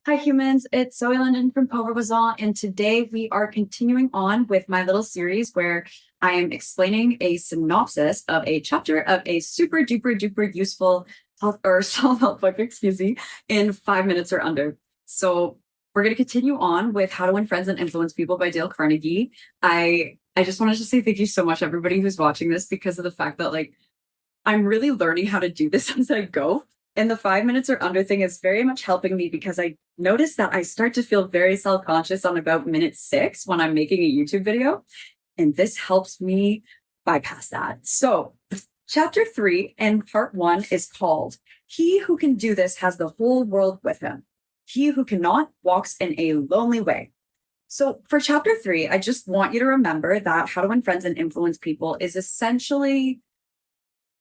Hi humans, it's Zoe London from Pauvre Voisin, and today we are continuing on with my little series where I am explaining a synopsis of a chapter of a super duper duper useful health or self-help book, excuse me, in 5 minutes or under. So we're going to continue on with How to Win Friends and Influence People by Dale Carnegie. I just wanted to say thank you so much, everybody who's watching this, because of the fact that I'm really learning how to do this as I go. And the 5 minutes or under thing is very much helping me because I notice that I start to feel very self-conscious on about minute 6 when I'm making a YouTube video. And this helps me bypass that. So chapter 3 and part 1 is called He Who Can Do This Has the Whole World With Him. He Who Cannot Walks in a Lonely Way. So for chapter 3, I just want you to remember that How to Win Friends and Influence People is essentially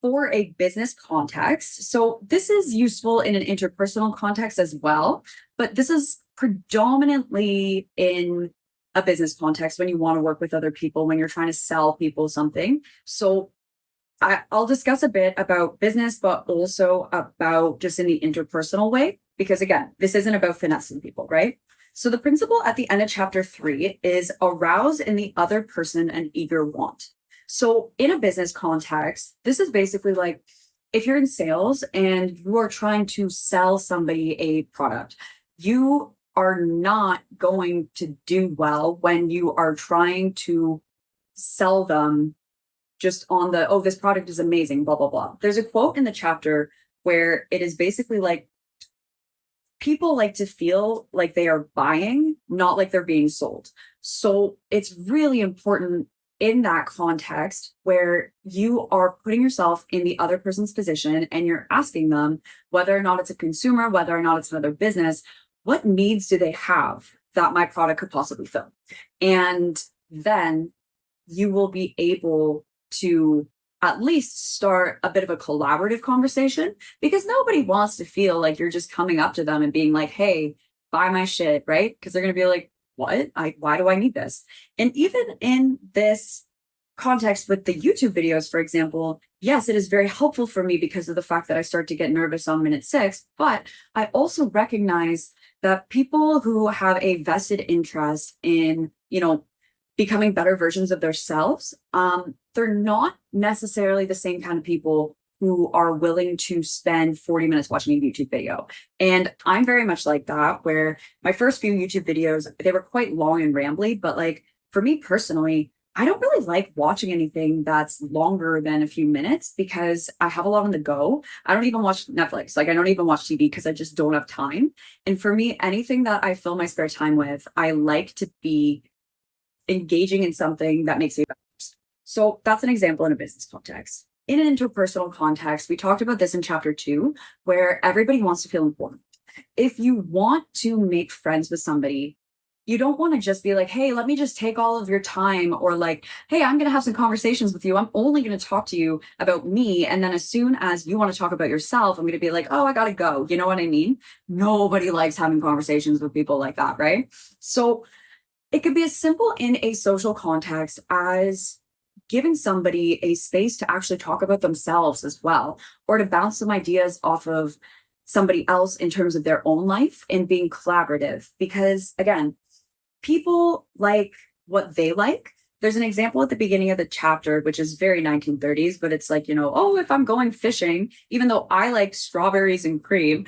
for a business context. So this is useful in an interpersonal context as well, but this is predominantly in a business context when you want to work with other people, when you're trying to sell people something. So I'll discuss a bit about business, but also about just in the interpersonal way, because again, this isn't about finessing people, right? So the principle at the end of chapter 3 is arouse in the other person an eager want. So in a business context, this is basically like if you're in sales and you are trying to sell somebody a product, you are not going to do well when you are trying to sell them just on the, oh, this product is amazing, blah, blah, blah. There's a quote in the chapter where it is basically like, people like to feel like they are buying, not like they're being sold. So it's really important in that context where you are putting yourself in the other person's position and you're asking them whether or not it's a consumer, whether or not it's another business, what needs do they have that my product could possibly fill? And then you will be able to at least start a bit of a collaborative conversation, because nobody wants to feel like you're just coming up to them and being like, hey, buy my shit, right? Because they're going to be like, what? Why do I need this? And even in this context with the YouTube videos, for example, yes, it is very helpful for me because of the fact that I start to get nervous on minute 6, but I also recognize that people who have a vested interest in, becoming better versions of themselves, they're not necessarily the same kind of people who are willing to spend 40 minutes watching a YouTube video. And I'm very much like that, where my first few YouTube videos, they were quite long and rambly, but for me personally, I don't really like watching anything that's longer than a few minutes because I have a lot on the go. I don't even watch Netflix. I don't even watch TV because I just don't have time. And for me, anything that I fill my spare time with, I like to be engaging in something that makes me better. So that's an example in a business context. In an interpersonal context, we talked about this in chapter 2, where everybody wants to feel important. If you want to make friends with somebody, you don't want to just be like, hey, let me just take all of your time, or hey, I'm going to have some conversations with you. I'm only going to talk to you about me. And then as soon as you want to talk about yourself, I'm going to be like, oh, I got to go. You know what I mean? Nobody likes having conversations with people like that, right? So it could be as simple in a social context as giving somebody a space to actually talk about themselves as well, or to bounce some ideas off of somebody else in terms of their own life and being collaborative. Because again, people like what they like. There's an example at the beginning of the chapter, which is very 1930s, but it's like, oh, if I'm going fishing, even though I like strawberries and cream,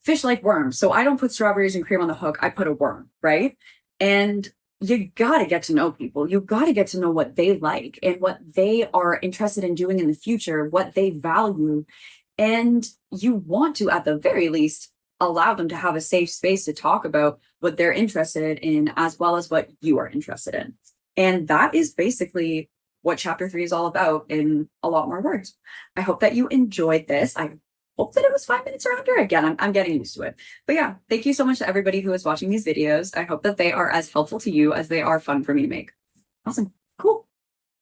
fish like worms. So I don't put strawberries and cream on the hook. I put a worm, right? And you got to get to know people. You got to get to know what they like and what they are interested in doing in the future, what they value. And you want to, at the very least, allow them to have a safe space to talk about what they're interested in, as well as what you are interested in. And that is basically what chapter 3 is all about in a lot more words. I hope that you enjoyed this. I hope that it was 5 minutes or under. Again, I'm getting used to it. But yeah, thank you so much to everybody who is watching these videos. I hope that they are as helpful to you as they are fun for me to make. Awesome. Cool.